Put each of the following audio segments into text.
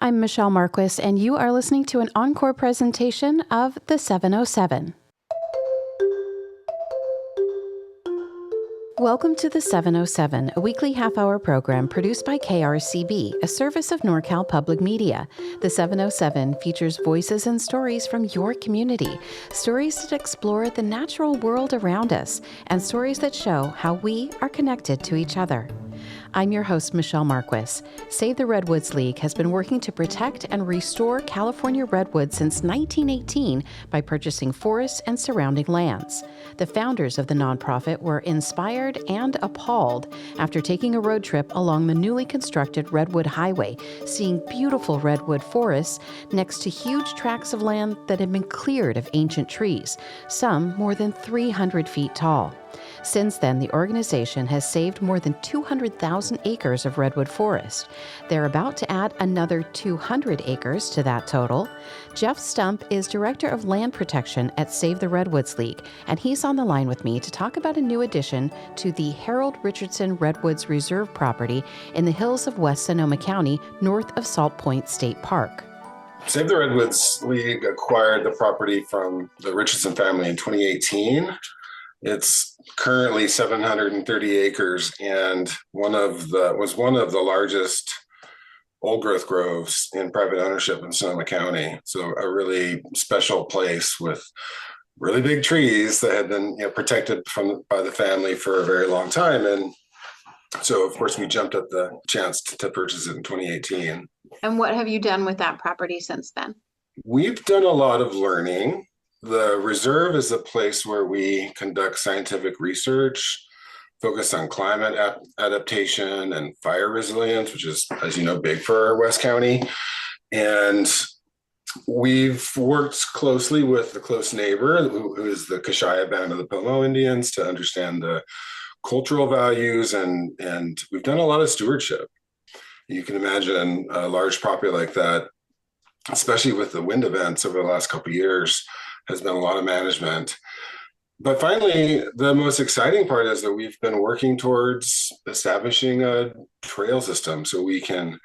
I'm Michelle Marques, and you are listening to an Encore presentation of The 707. Welcome to The 707, a weekly half-hour program produced by KRCB, a service of NorCal Public Media. The 707 features voices and stories from your community, stories that explore the natural world around us, and stories that show how we are connected to each other. I'm your host, Michelle Marques. Save the Redwoods League has been working to protect and restore California redwoods since 1918 by purchasing forests and surrounding lands. The founders of the nonprofit were inspired and appalled after taking a road trip along the newly constructed Redwood Highway, seeing beautiful redwood forests next to huge tracts of land that had been cleared of ancient trees, some more than 300 feet tall. Since then, the organization has saved more than 200,000 acres of redwood forest. They're about to add another 200 acres to that total. Jeff Stump is Director of Land Protection at Save the Redwoods League, and he's on the line with me to talk about a new addition to the Harold Richardson Redwood Reserve property in the hills of West Sonoma County, north of Salt Point State Park. Save the Redwoods League acquired the property from the Richardson family in 2018. It's currently 730 acres and was one of the largest old growth groves in private ownership in Sonoma County. So a really special place with really big trees that had been protected by the family for a very long time. And so, of course, we jumped at the chance to purchase it in 2018. And what have you done with that property since then? We've done a lot of learning. The reserve is a place where we conduct scientific research, focus on climate adaptation and fire resilience, which is, as you know, big for West County. And we've worked closely with the close neighbor, who is the Kashia band of the Pomo Indians, to understand the cultural values, and we've done a lot of stewardship. You can imagine a large property like that, especially with the wind events over the last couple of years, has been a lot of management. But finally, the most exciting part is that we've been working towards establishing a trail system so we can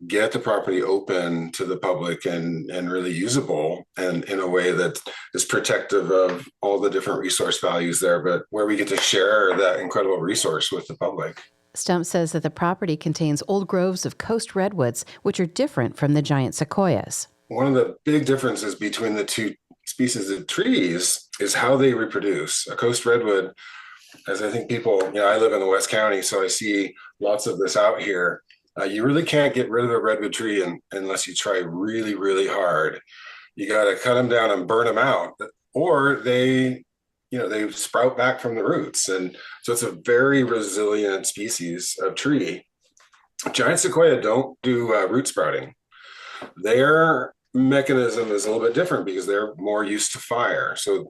get the property open to the public and really usable, and in a way that is protective of all the different resource values there, but where we get to share that incredible resource with the public. Stump says that the property contains old groves of coast redwoods, which are different from the giant sequoias. One of the big differences between the two species of trees is how they reproduce. A coast redwood, as I think people, I live in the West County, so I see lots of this out here. You really can't get rid of a redwood tree unless you try really, really hard. You got to cut them down and burn them out, or they sprout back from the roots. And so it's a very resilient species of tree. Giant sequoia don't do root sprouting. Their mechanism is a little bit different because they're more used to fire. So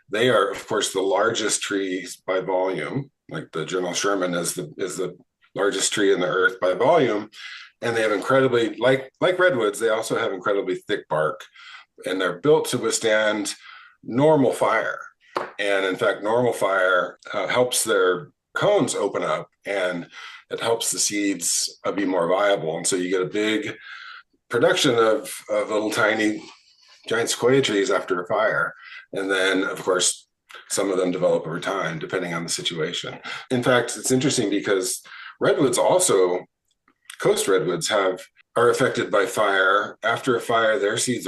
they are, of course, the largest trees by volume. Like the General Sherman is the largest tree in the earth by volume, and they have incredibly, like redwoods, they also have incredibly thick bark, and they're built to withstand normal fire. And in fact, normal fire helps their cones open up, and it helps the seeds be more viable. And so you get a big production of little tiny giant sequoia trees after a fire. And then, of course, some of them develop over time, depending on the situation. In fact, it's interesting because redwoods also, coast redwoods are affected by fire. After a fire, their seeds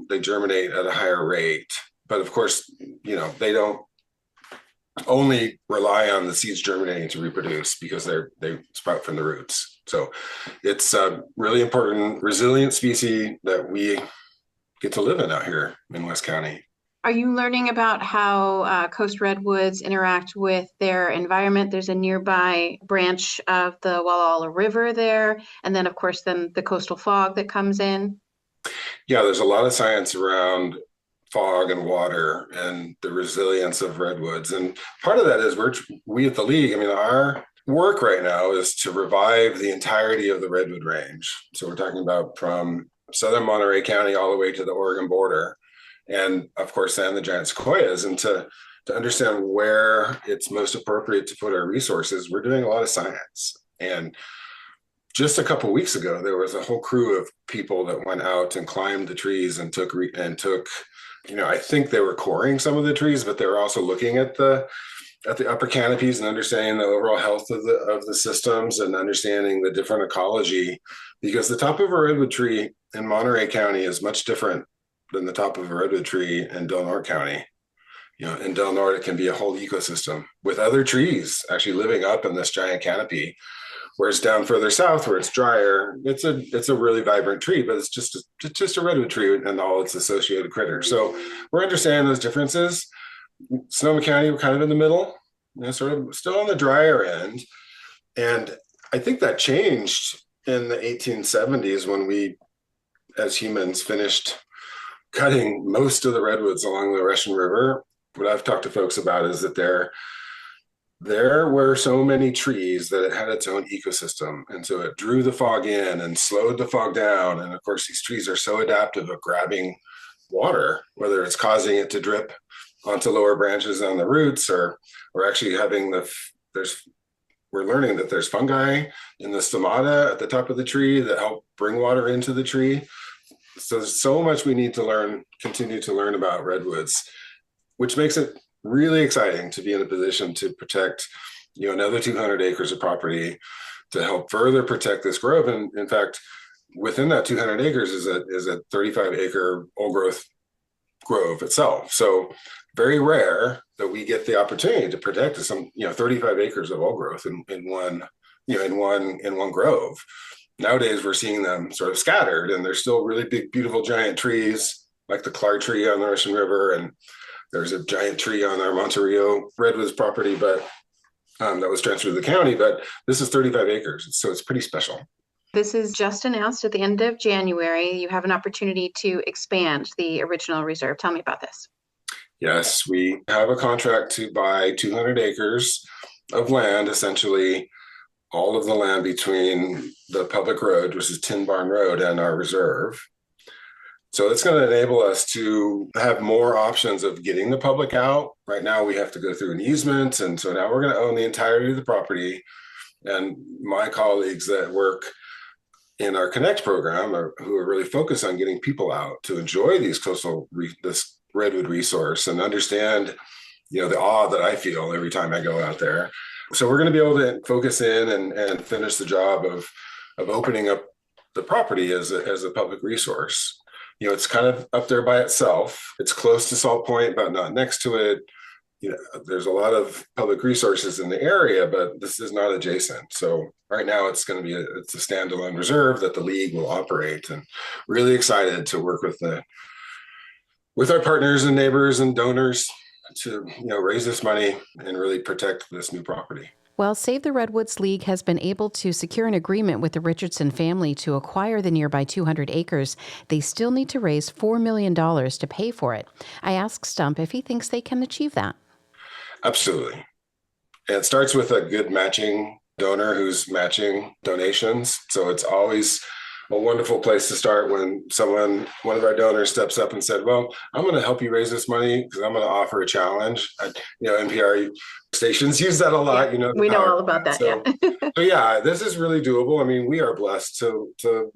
they germinate at a higher rate. But of course, they don't only rely on the seeds germinating to reproduce because they sprout from the roots. So it's a really important, resilient species that we get to live in out here in West County. Are you learning about how coast redwoods interact with their environment? There's a nearby branch of the Walla Walla River there, and then, of course, the coastal fog that comes in. Yeah, there's a lot of science around fog and water and the resilience of redwoods. And part of that is we at the League, our work right now is to revive the entirety of the redwood range. So we're talking about from southern Monterey County all the way to the Oregon border. And of course, then the giant sequoias. And to understand where it's most appropriate to put our resources, we're doing a lot of science. And just a couple of weeks ago, there was a whole crew of people that went out and climbed the trees and took, I think they were coring some of the trees, but they were also looking at the upper canopies and understanding the overall health of the systems and understanding the different ecology, because the top of a redwood tree in Monterey County is much different than the top of a redwood tree in Del Norte County. In Del Norte, it can be a whole ecosystem with other trees actually living up in this giant canopy. Whereas down further south, where it's drier, it's a really vibrant tree, but it's just a redwood tree and all its associated critters. So we're understanding those differences. Sonoma County, we're kind of in the middle, sort of still on the drier end. And I think that changed in the 1870s when we, as humans, finished cutting most of the redwoods along the Russian River. What I've talked to folks about is that there were so many trees that it had its own ecosystem. And so it drew the fog in and slowed the fog down. And of course, these trees are so adaptive of grabbing water, whether it's causing it to drip onto lower branches on the roots, or actually having we're learning that there's fungi in the stomata at the top of the tree that help bring water into the tree. So there's so much we need to continue to learn about redwoods, which makes it really exciting to be in a position to protect, another 200 acres of property to help further protect this grove. And in fact, within that 200 acres is a 35 acre old growth grove itself. So very rare that we get the opportunity to protect some, 35 acres of old growth in one grove. Nowadays, we're seeing them sort of scattered, and they're still really big, beautiful, giant trees like the Clark tree on the Russian River, and there's a giant tree on our Monterey Redwoods property, but that was transferred to the county. But this is 35 acres, so it's pretty special. This is just announced at the end of January. You have an opportunity to expand the original reserve. Tell me about this. Yes, we have a contract to buy 200 acres of land, essentially all of the land between the public road, which is Tin Barn Road, and our reserve. So it's going to enable us to have more options of getting the public out. Right now, we have to go through an easement. And so now we're going to own the entirety of the property. And my colleagues that work in our Connect program who are really focused on getting people out to enjoy these this redwood resource and understand, the awe that I feel every time I go out there. So we're going to be able to focus in and finish the job of opening up the property as a public resource. It's kind of up there by itself. It's close to Salt Point, but not next to it. There's a lot of public resources in the area, but this is not adjacent. So right now it's going to be it's a standalone reserve that the league will operate, and really excited to work with our partners and neighbors and donors to raise this money and really protect this new property. Well, Save the Redwoods League has been able to secure an agreement with the Richardson family to acquire the nearby 200 acres. They still need to raise $4 million to pay for it. I asked Stump if he thinks they can achieve that. Absolutely. And it starts with a good matching donor who's matching donations. So it's always a wonderful place to start when one of our donors steps up and said, well, I'm going to help you raise this money because I'm going to offer a challenge. NPR stations use that a lot. Yeah, we know all about that. So yeah, this is really doable. I mean, we are blessed to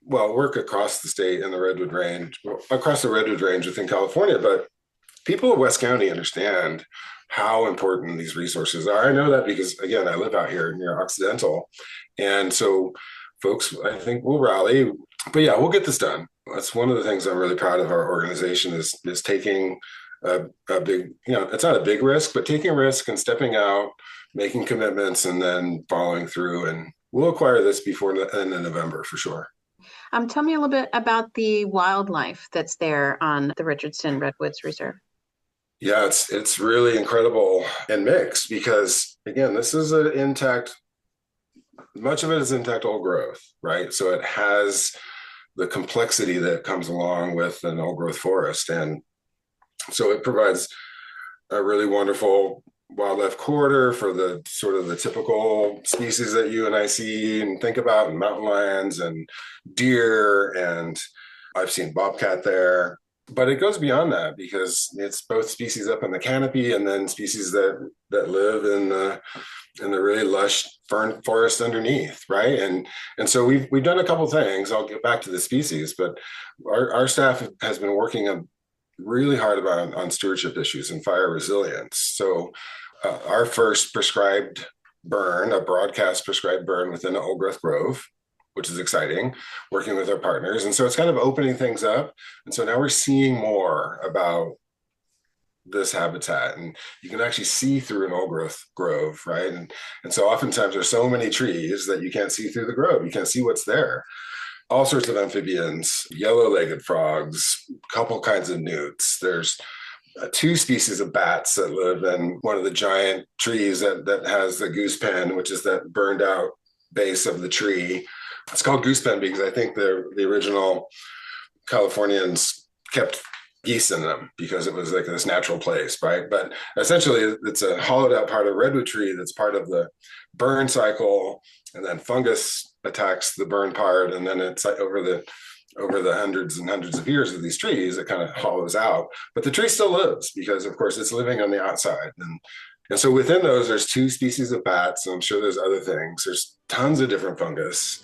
work across the state and across the Redwood Range within California, but people of West County understand how important these resources are. I know that because, again, I live out here near Occidental. And so folks, I think, will rally. But yeah, we'll get this done. That's one of the things I'm really proud of our organization is taking a big, it's not a big risk, but taking a risk and stepping out, making commitments, and then following through. And we'll acquire this before the end of November for sure. Tell me a little bit about the wildlife that's there on the Richardson Redwoods Reserve. Yeah, it's really incredible and mixed because, again, this is much of it is intact old growth, right? So it has the complexity that comes along with an old growth forest. And so it provides a really wonderful wildlife corridor for the sort of the typical species that you and I see and think about, and mountain lions and deer. And I've seen bobcat there. But it goes beyond that because it's both species up in the canopy and then species that live in the really lush fern forest underneath, right? And so we've done a couple things. I'll get back to the species, but our staff has been working really hard on stewardship issues and fire resilience. So our first prescribed burn, a broadcast prescribed burn within an old growth grove, which is exciting, working with our partners. And so it's kind of opening things up. And so now we're seeing more about this habitat, and you can actually see through an old growth grove, right? And so oftentimes there's so many trees that you can't see through the grove. You can't see what's there. All sorts of amphibians, yellow-legged frogs, a couple kinds of newts. There's two species of bats that live in one of the giant trees that has the goose pen, which is that burned out base of the tree. It's called goose pen because I think the original Californians kept geese in them because it was like this natural place, right? But essentially it's a hollowed out part of a redwood tree that's part of the burn cycle, and then fungus attacks the burn part, and then it's like over the hundreds and hundreds of years of these trees, it kind of hollows out. But the tree still lives because, of course, it's living on the outside. And so within those, there's two species of bats, and I'm sure there's other things. There's tons of different fungus.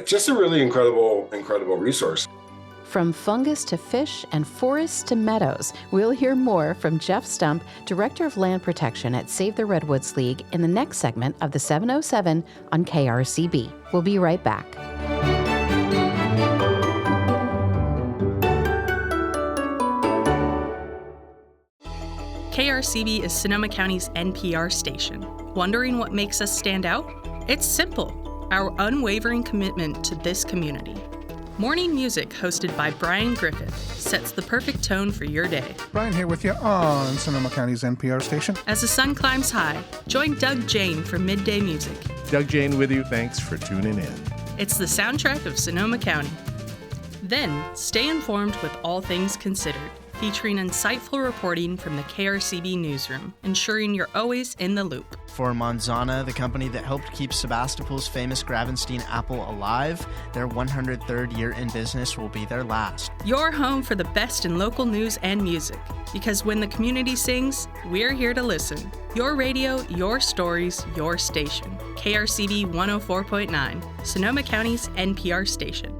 Just a really incredible resource. From fungus to fish and forests to meadows, we'll hear more from Jeff Stump, Director of Land Protection at Save the Redwoods League, in the next segment of the 707 on KRCB. We'll be right back. KRCB is Sonoma County's NPR station. Wondering what makes us stand out? It's simple, our unwavering commitment to this community. Morning Music, hosted by Brian Griffith, sets the perfect tone for your day. Brian here with you on Sonoma County's NPR station. As the sun climbs high, join Doug Jane for Midday Music. Doug Jane with you. Thanks for tuning in. It's the soundtrack of Sonoma County. Then, stay informed with All Things Considered, featuring insightful reporting from the KRCB newsroom, ensuring you're always in the loop. For Manzana, the company that helped keep Sebastopol's famous Gravenstein apple alive, their 103rd year in business will be their last. Your home for the best in local news and music. Because when the community sings, we're here to listen. Your radio, your stories, your station. KRCB 104.9, Sonoma County's NPR station.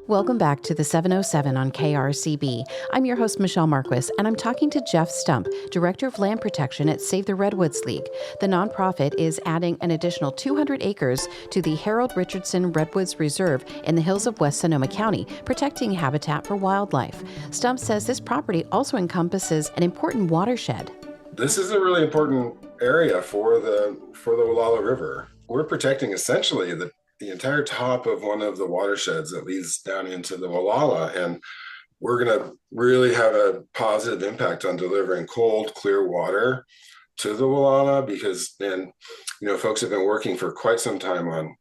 Welcome back to the 707 on KRCB. I'm your host, Michelle Marques, and I'm talking to Jeff Stump, Director of Land Protection at Save the Redwoods League. The nonprofit is adding an additional 200 acres to the Harold Richardson Redwood Reserve in the hills of West Sonoma County, protecting habitat for wildlife. Stump says this property also encompasses an important watershed. This is a really important area for the Wallala River. We're protecting essentially the entire top of one of the watersheds that leads down into the Wallala. And we're going to really have a positive impact on delivering cold, clear water to the Wallala because then, folks have been working for quite some time on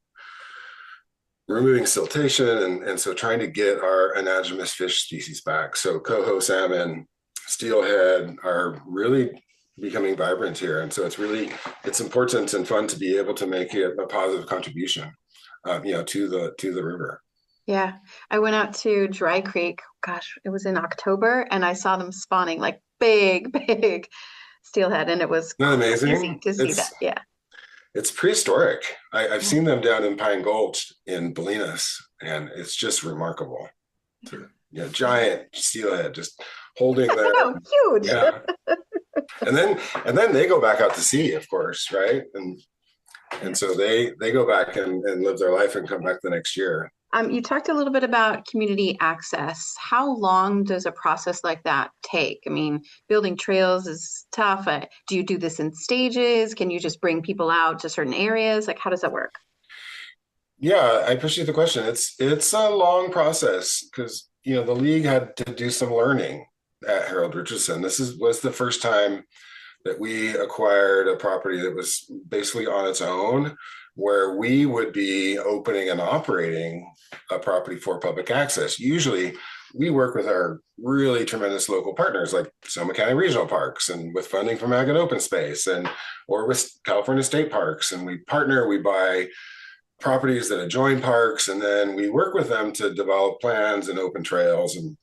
removing siltation and so trying to get our anadromous fish species back. So coho salmon, steelhead are really becoming vibrant here. And so it's important and fun to be able to make it a positive contribution to the river. Yeah. I went out to Dry Creek, it was in October, and I saw them spawning like big steelhead, and it was amazing to see that. Yeah. It's prehistoric. I've seen them down in Pine Gulch in Bolinas, and it's just remarkable. Giant steelhead just holding their huge. Yeah. And then they go back out to sea, of course, right? And so they go back and live their life and come back the next year. You talked a little bit about community access. How long does a process like that take? I mean, building trails is tough. Do you do this in stages? Can you just bring people out to certain areas? Like, how does that work? Yeah, I appreciate the question. It's a long process because, the league had to do some learning at Harold Richardson. This was the first time that we acquired a property that was basically on its own, where we would be opening and operating a property for public access. Usually we work with our really tremendous local partners like Sonoma County Regional Parks and with funding from Ag and Open Space or with California State Parks. And we partner, we buy properties that adjoin parks, and then we work with them to develop plans and open trails. And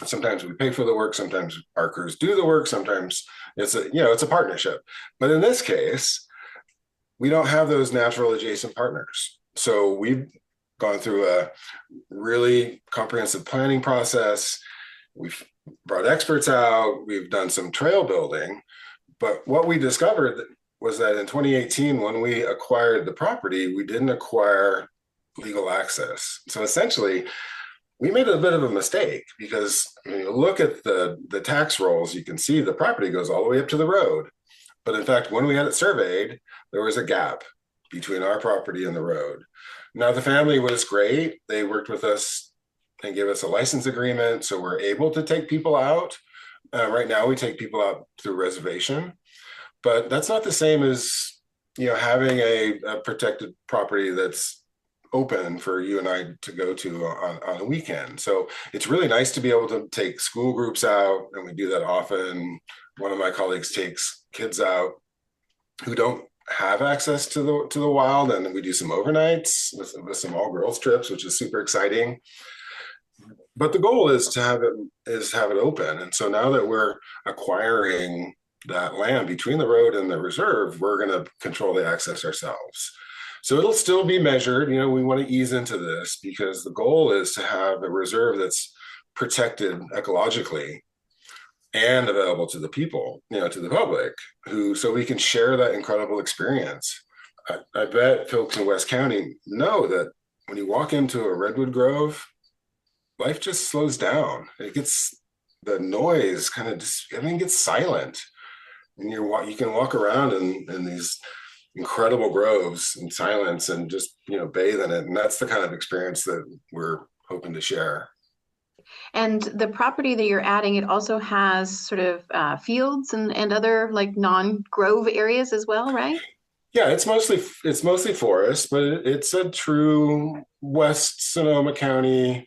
sometimes we pay for the work, sometimes our crews do the work, sometimes it's a partnership. But in this case, we don't have those natural adjacent partners. So we've gone through a really comprehensive planning process. We've brought experts out, we've done some trail building. But what we discovered was that in 2018, when we acquired the property, we didn't acquire legal access. So essentially, we made a bit of a mistake, because when you look at the tax rolls, you can see the property goes all the way up to the road. But in fact, when we had it surveyed, there was a gap between our property and the road. Now, the family was great. They worked with us and gave us a license agreement, so we're able to take people out. Right now, we take people out through reservation, but that's not the same as having a protected property that's open for you and I to go to on a weekend. So it's really nice to be able to take school groups out, and we do that often. One of my colleagues takes kids out who don't have access to the wild, and we do some overnights with some all girls trips, which is super exciting. But the goal is to have it open. And so now that we're acquiring that land between the road and the reserve, we're going to control the access ourselves. So it'll still be measured. We want to ease into this, because the goal is to have a reserve that's protected ecologically and available to the people, to the public, so we can share that incredible experience. I bet folks in West County know that when you walk into a redwood grove, life just slows down. The noise everything gets silent. And you can walk around in these incredible groves in silence and just, bathe in it. And that's the kind of experience that we're hoping to share. And the property that you're adding, it also has sort of fields and other like non-grove areas as well, right? Yeah, it's mostly forest, but it's a true West Sonoma County,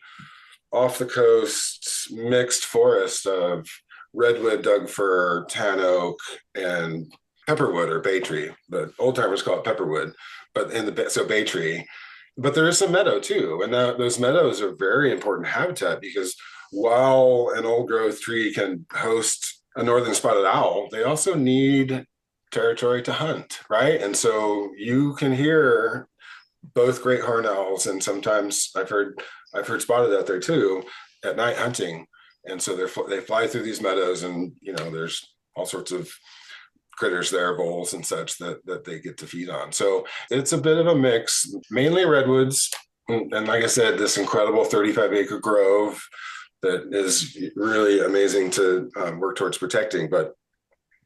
off the coast, mixed forest of redwood, Doug fir, tan oak, and pepperwood or bay tree. The old timers call it pepperwood, but bay tree. But there is some meadow too, and those meadows are very important habitat, because while an old growth tree can host a northern spotted owl, they also need territory to hunt, right? And so you can hear both great horned owls, and sometimes I've heard spotted out there too at night hunting. And so they fly through these meadows, and there's all sorts of critters there, voles and such, that they get to feed on. So it's a bit of a mix, mainly redwoods. And like I said, this incredible 35-acre grove that is really amazing to work towards protecting, but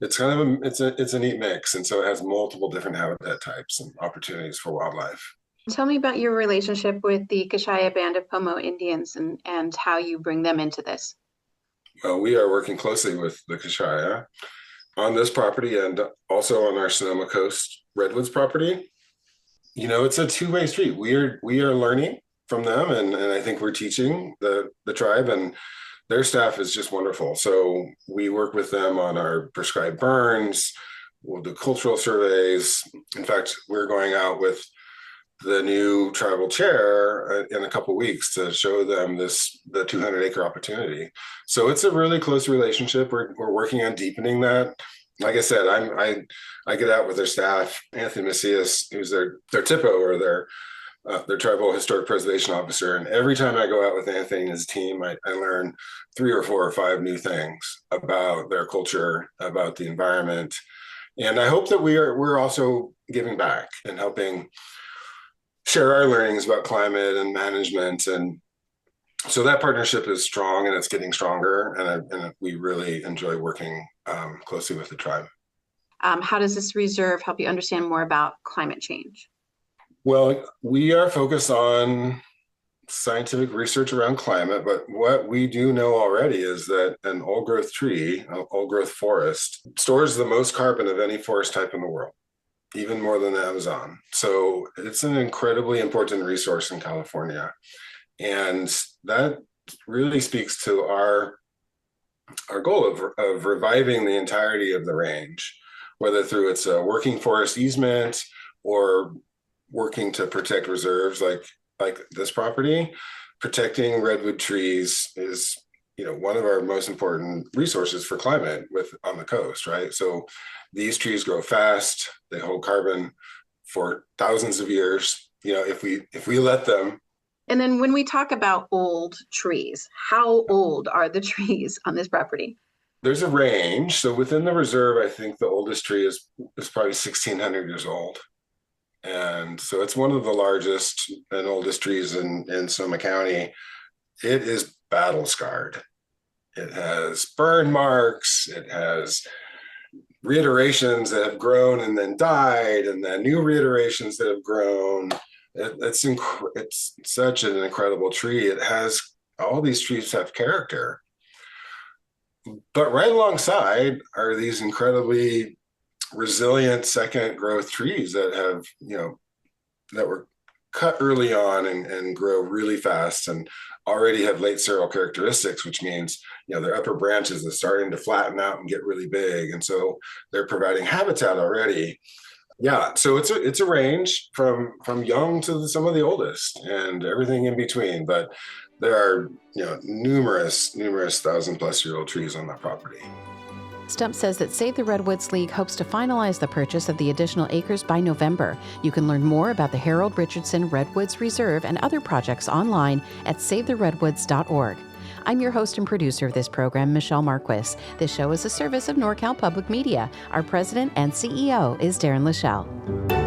it's kind of it's a neat mix. And so it has multiple different habitat types and opportunities for wildlife. Tell me about your relationship with the Kashia Band of Pomo Indians and how you bring them into this. Well, we are working closely with the Kashia on this property and also on our Sonoma Coast Redwoods property. It's a two-way street. We are learning from them, and I think we're teaching the tribe, and their staff is just wonderful. So we work with them on our prescribed burns. We'll do cultural surveys. In fact, we're going out with the new tribal chair in a couple of weeks to show them the 200-acre opportunity. So it's a really close relationship. We're working on deepening that. Like I said, I get out with their staff. Anthony Macias, who's their TIPO, or their tribal historic preservation officer, and every time I go out with Anthony and his team, I learn 3 or 4 or 5 new things about their culture, about the environment, and I hope that we're also giving back and helping share our learnings about climate and management. And so that partnership is strong, and it's getting stronger. And we really enjoy working closely with the tribe. How does this reserve help you understand more about climate change? Well, we are focused on scientific research around climate, but what we do know already is that an old growth tree, an old growth forest, stores the most carbon of any forest type in the world, even more than the Amazon. So it's an incredibly important resource in California. And that really speaks to our goal of reviving the entirety of the range, whether through its working forest easement or working to protect reserves like this property, protecting redwood trees is, one of our most important resources for climate on the coast, right? So these trees grow fast, they hold carbon for thousands of years, if we let them. And then when we talk about old trees, how old are the trees on this property? There's a range. So within the reserve, I think the oldest tree is probably 1,600 years old. And so it's one of the largest and oldest trees in Sonoma County. It is battle scarred. It has burn marks. It has reiterations that have grown and then died, and then new reiterations that have grown. It's such an incredible tree. All these trees have character. But right alongside are these incredibly resilient second growth trees that have, that were cut early on and grow really fast and already have late seral characteristics, which means, their upper branches are starting to flatten out and get really big. And so they're providing habitat already. Yeah, so it's a range from young to some of the oldest and everything in between. But there are, numerous 1,000-plus-year-old trees on that property. Stump says that Save the Redwoods League hopes to finalize the purchase of the additional acres by November. You can learn more about the Harold Richardson Redwoods Reserve and other projects online at savetheredwoods.org. I'm your host and producer of this program, Michelle Marques. This show is a service of NorCal Public Media. Our president and CEO is Darren Lachelle.